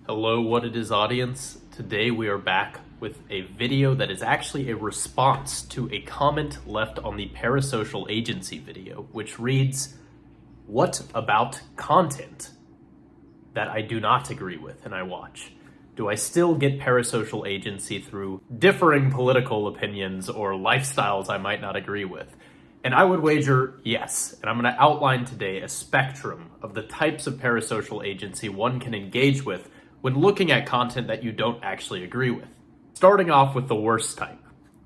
Hello, Whatitis audience. Today we are back with a video that is actually a response to a comment left on the Parasocial agency video, which reads, "What about content that I do not agree with and I watch? Do I still get parasocial agency through differing political opinions or lifestyles I might not agree with?" And I would wager yes. And I'm going to outline today a spectrum of the types of parasocial agency one can engage with when looking at content that you don't actually agree with. Starting off with the worst type.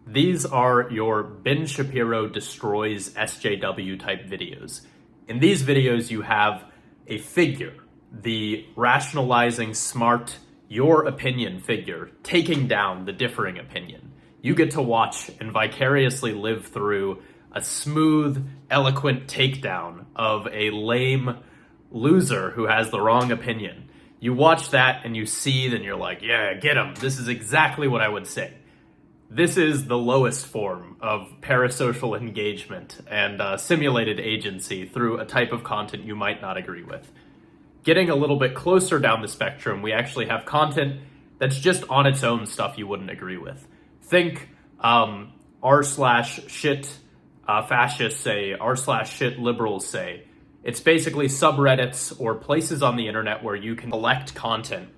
These are your Ben Shapiro destroys SJW type videos. In these videos, you have a figure, the rationalizing, smart, your opinion figure, taking down the differing opinion. You get to watch and vicariously live through a smooth, eloquent takedown of a lame loser who has the wrong opinion. You watch that and you seethe and you're like, yeah, get him. This is exactly what I would say. This is the lowest form of parasocial engagement and simulated agency through a type of content you might not agree with. Getting a little bit closer down the spectrum, we actually have content that's just on its own stuff you wouldn't agree with. Think r/shit fascists say, r/shit liberals say. It's basically subreddits or places on the internet where you can collect content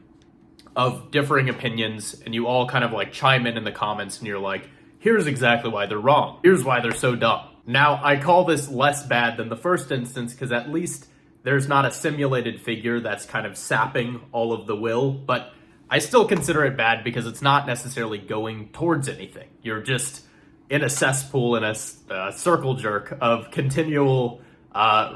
of differing opinions and you all kind of like chime in the comments and you're like, here's exactly why they're wrong. Here's why they're so dumb. Now, I call this less bad than the first instance because at least there's not a simulated figure that's kind of sapping all of the will, but I still consider it bad because it's not necessarily going towards anything. You're just in a cesspool, in a circle jerk of continual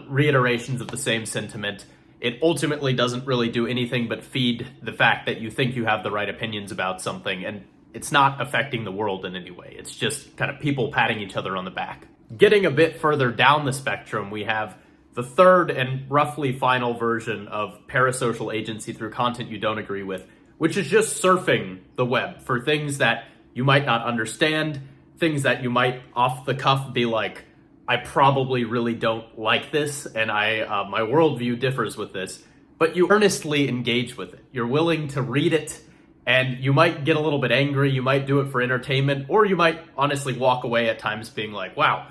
reiterations of the same sentiment. It ultimately doesn't really do anything but feed the fact that you think you have the right opinions about something, and it's not affecting the world in any way. It's just kind of people patting each other on the back. Getting a bit further down the spectrum, we have the third and roughly final version of parasocial agency through content you don't agree with, which is just surfing the web for things that you might not understand, things that you might off the cuff be like, I probably really don't like this, and my worldview differs with this, but you earnestly engage with it. You're willing to read it, and you might get a little bit angry, you might do it for entertainment, or you might honestly walk away at times being like, wow,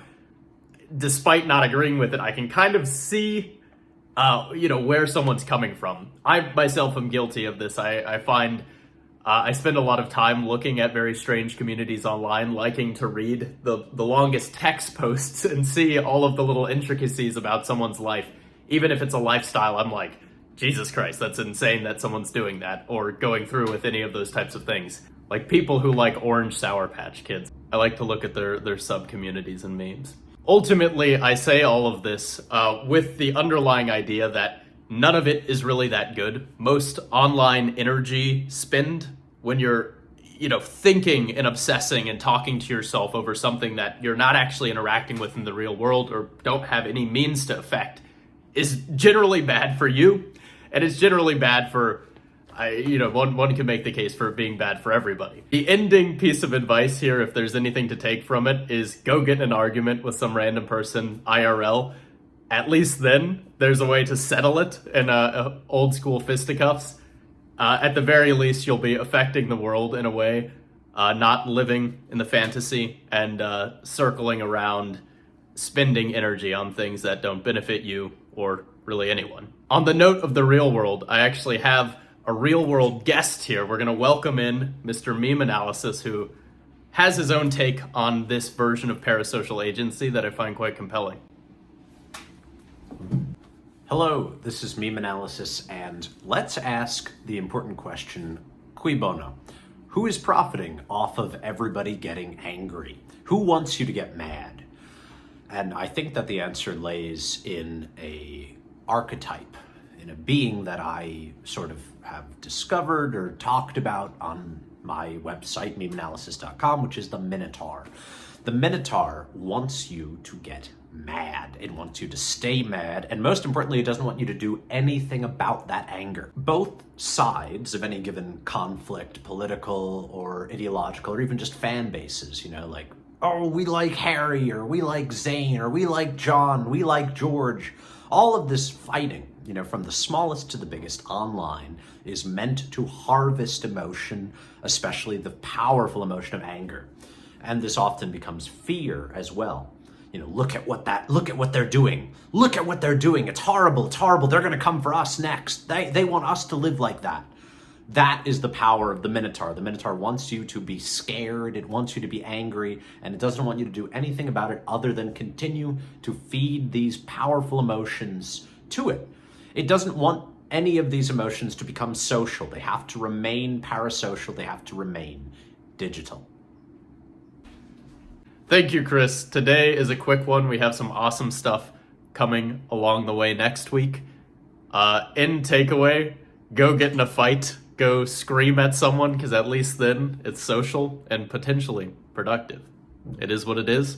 despite not agreeing with it, I can kind of see where someone's coming from. I myself am guilty of this. I find I spend a lot of time looking at very strange communities online, liking to read the longest text posts and see all of the little intricacies about someone's life. Even if it's a lifestyle, I'm like, Jesus Christ, that's insane that someone's doing that or going through with any of those types of things. Like people who like orange Sour Patch Kids. I like to look at their sub-communities and memes. Ultimately, I say all of this with the underlying idea that none of it is really that good. Most online energy spend when you're, thinking and obsessing and talking to yourself over something that you're not actually interacting with in the real world or don't have any means to affect is generally bad for you. And it's generally bad for, one can make the case for it being bad for everybody. The ending piece of advice here, if there's anything to take from it, is go get in an argument with some random person IRL. At least then, there's a way to settle it in old school fisticuffs. At the very least, you'll be affecting the world in a way, not living in the fantasy and circling around, spending energy on things that don't benefit you or really anyone. On the note of the real world, I actually have a real world guest here. We're going to welcome in Mr. Meme Analysis, who has his own take on this version of parasocial agency that I find quite compelling. Hello, this is Meme Analysis, and let's ask the important question, cui bono? Who is profiting off of everybody getting angry? Who wants you to get mad? And I think that the answer lays in a archetype, in a being that I sort of have discovered or talked about on my website, memeanalysis.com, which is the Minotaur. The Minotaur wants you to get mad. It wants you to stay mad, and most importantly, it doesn't want you to do anything about that anger. Both sides of any given conflict, political or ideological, or even just fan bases, like, oh, we like Harry, or we like Zayn, or we like John, we like George. All of this fighting from the smallest to the biggest online, is meant to harvest emotion, especially the powerful emotion of anger. And this often becomes fear as well. Look at what they're doing. Look at what they're doing. It's horrible. It's horrible. They're going to come for us next. They want us to live like that. That is the power of the Minotaur. The Minotaur wants you to be scared. It wants you to be angry, and it doesn't want you to do anything about it other than continue to feed these powerful emotions to it. It doesn't want any of these emotions to become social. They have to remain parasocial. They have to remain digital. Thank you, Chris. Today is a quick one. We have some awesome stuff coming along the way next week. In takeaway, go get in a fight. Go scream at someone, because at least then it's social and potentially productive. It is what it is.